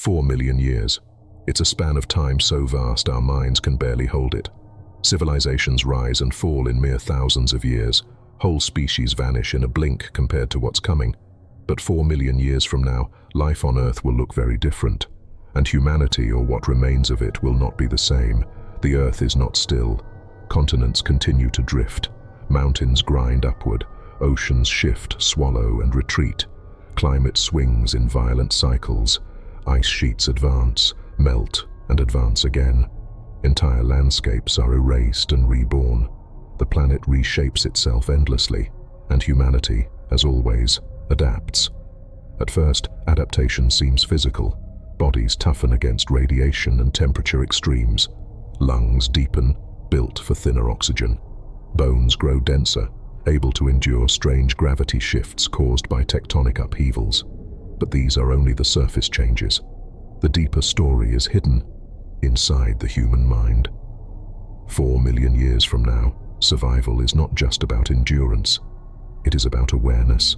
4 million years. It's a span of time so vast our minds can barely hold it. Civilizations rise and fall in mere thousands of years. Whole species vanish in a blink compared to what's coming. But 4 million years from now, life on Earth will look very different. And humanity, or what remains of it, will not be the same. The Earth is not still. Continents continue to drift. Mountains grind upward. Oceans shift, swallow, and retreat. Climate swings in violent cycles. Ice sheets advance, melt, and advance again. Entire landscapes are erased and reborn. The planet reshapes itself endlessly, and humanity, as always, adapts. At first, adaptation seems physical. Bodies toughen against radiation and temperature extremes. Lungs deepen, built for thinner oxygen. Bones grow denser, able to endure strange gravity shifts caused by tectonic upheavals. But these are only the surface changes. The deeper story is hidden inside the human mind. 4 million years from now, survival is not just about endurance. It is about awareness.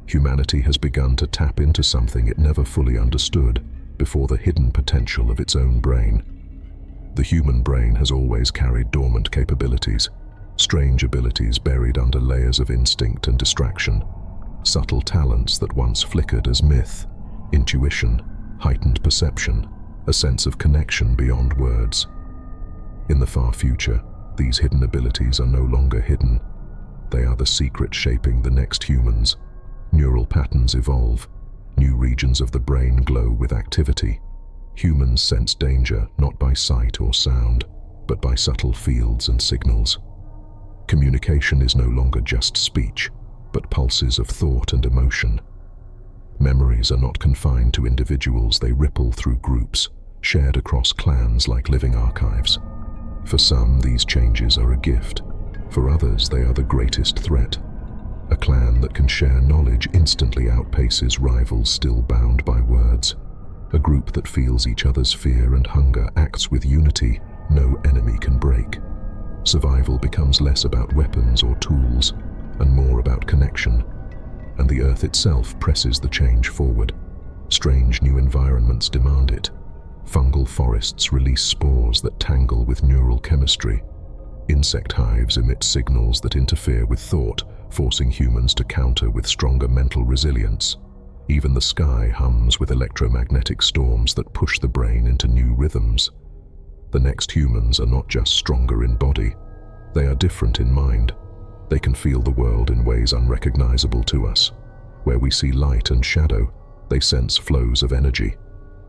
Humanity has begun to tap into something it never fully understood before the hidden potential of its own brain. The human brain has always carried dormant capabilities, strange abilities buried under layers of instinct and distraction, subtle talents that once flickered as myth, intuition, heightened perception, a sense of connection beyond words. In the far future, these hidden abilities are no longer hidden. They are the secret shaping the next humans. Neural patterns evolve. New regions of the brain glow with activity. Humans sense danger not by sight or sound, but by subtle fields and signals. Communication is no longer just speech, but pulses of thought and emotion. Memories are not confined to individuals, they ripple through groups, shared across clans like living archives. For some, these changes are a gift. For others, they are the greatest threat. A clan that can share knowledge instantly outpaces rivals still bound by words. A group that feels each other's fear and hunger acts with unity no enemy can break. Survival becomes less about weapons or tools, and more about connection. And the Earth itself presses the change forward. Strange new environments demand it. Fungal forests release spores that tangle with neural chemistry. Insect hives emit signals that interfere with thought, forcing humans to counter with stronger mental resilience. Even the sky hums with electromagnetic storms that push the brain into new rhythms. The next humans are not just stronger in body, they are different in mind. They can feel the world in ways unrecognizable to us. Where we see light and shadow, they sense flows of energy.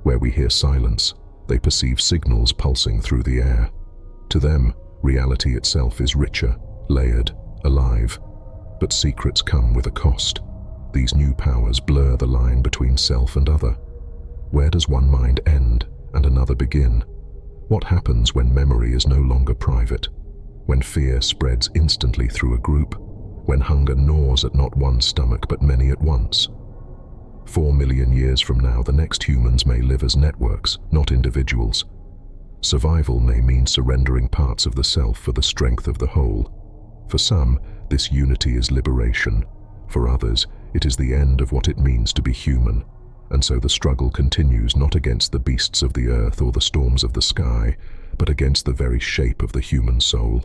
Where we hear silence, they perceive signals pulsing through the air. To them, reality itself is richer, layered, alive. But secrets come with a cost. These new powers blur the line between self and other. Where does one mind end and another begin? What happens when memory is no longer private? When fear spreads instantly through a group? When hunger gnaws at not one stomach but many at once? 4 million years from now, the next humans may live as networks, not individuals. Survival may mean surrendering parts of the self for the strength of the whole. For some, this unity is liberation. For others, it is the end of what it means to be human. And so the struggle continues not against the beasts of the earth or the storms of the sky, but against the very shape of the human soul.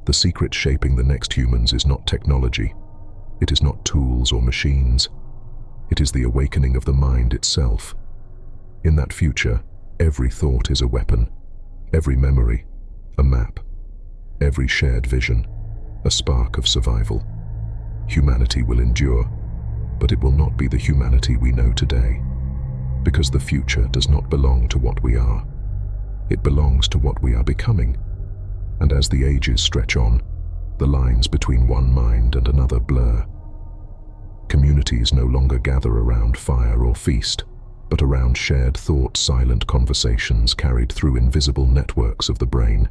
The secret shaping the next humans is not technology. It is not tools or machines. It is the awakening of the mind itself. In that future, every thought is a weapon, every memory, a map, every shared vision, a spark of survival. Humanity will endure, but it will not be the humanity we know today, because the future does not belong to what we are. It belongs to what we are becoming. And as the ages stretch on, the lines between one mind and another blur. Communities no longer gather around fire or feast, but around shared thought, silent conversations carried through invisible networks of the brain.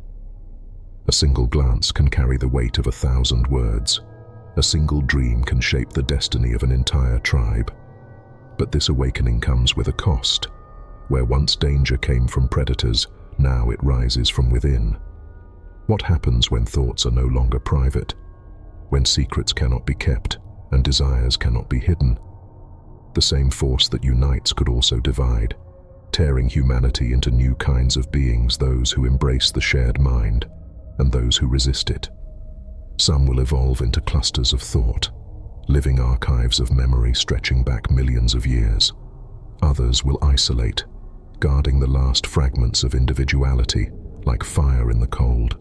A single glance can carry the weight of 1,000 words. A single dream can shape the destiny of an entire tribe. But this awakening comes with a cost. Where once danger came from predators, now it rises from within. What happens when thoughts are no longer private? When secrets cannot be kept and desires cannot be hidden? The same force that unites could also divide, tearing humanity into new kinds of beings, those who embrace the shared mind and those who resist it. Some will evolve into clusters of thought, living archives of memory stretching back millions of years. Others will isolate, guarding the last fragments of individuality like fire in the cold.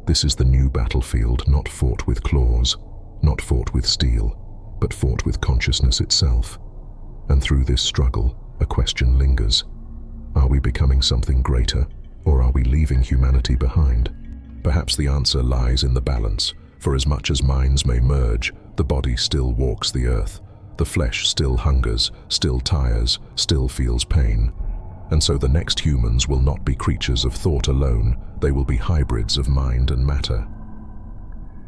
This is the new battlefield, not fought with claws, not fought with steel, but fought with consciousness itself. And through this struggle, a question lingers. Are we becoming something greater, or are we leaving humanity behind? Perhaps the answer lies in the balance, for as much as minds may merge, the body still walks the earth. The flesh still hungers, still tires, still feels pain. And so the next humans will not be creatures of thought alone, they will be hybrids of mind and matter.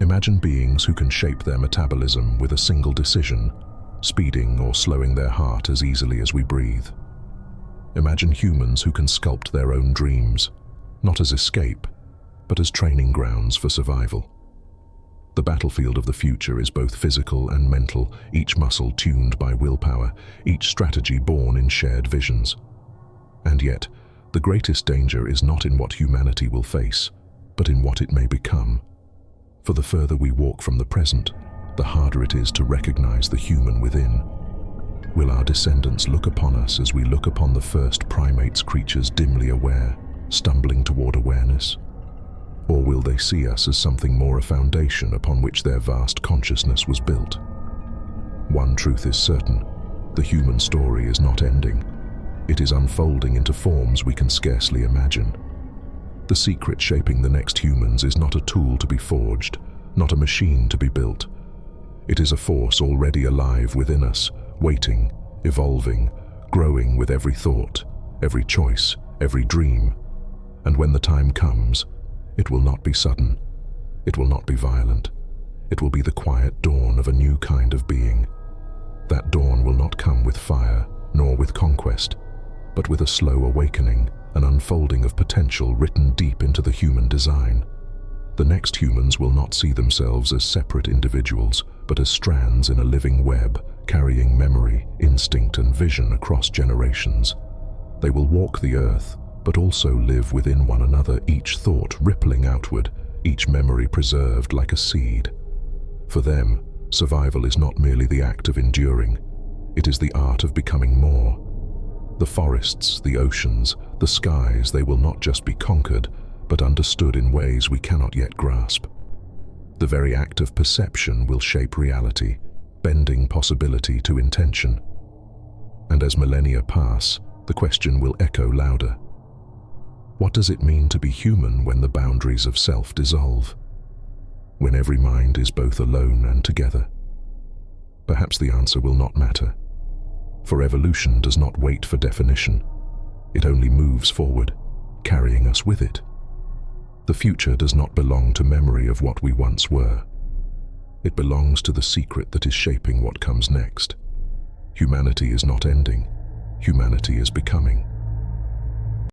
Imagine beings who can shape their metabolism with a single decision, speeding or slowing their heart as easily as we breathe. Imagine humans who can sculpt their own dreams, not as escape, but as training grounds for survival. The battlefield of the future is both physical and mental, each muscle tuned by willpower, each strategy born in shared visions. And yet, the greatest danger is not in what humanity will face, but in what it may become. For the further we walk from the present, the harder it is to recognize the human within. Will our descendants look upon us as we look upon the first primates, creatures dimly aware, stumbling toward awareness? Or will they see us as something more, a foundation upon which their vast consciousness was built? One truth is certain: the human story is not ending. It is unfolding into forms we can scarcely imagine. The secret shaping the next humans is not a tool to be forged, not a machine to be built. It is a force already alive within us, waiting, evolving, growing with every thought, every choice, every dream. And when the time comes, it will not be sudden. It will not be violent. It will be the quiet dawn of a new kind of being. That dawn will not come with fire, nor with conquest, but with a slow awakening, an unfolding of potential written deep into the human design. The next humans will not see themselves as separate individuals, but as strands in a living web, carrying memory, instinct, and vision across generations. They will walk the earth, but also live within one another, each thought rippling outward, each memory preserved like a seed. For them, survival is not merely the act of enduring, it is the art of becoming more. The forests, the oceans, the skies, they will not just be conquered, but understood in ways we cannot yet grasp. The very act of perception will shape reality, bending possibility to intention. And as millennia pass, the question will echo louder. What does it mean to be human when the boundaries of self dissolve? When every mind is both alone and together? Perhaps the answer will not matter. For evolution does not wait for definition. It only moves forward, carrying us with it. The future does not belong to memory of what we once were. It belongs to the secret that is shaping what comes next. Humanity is not ending. Humanity is becoming.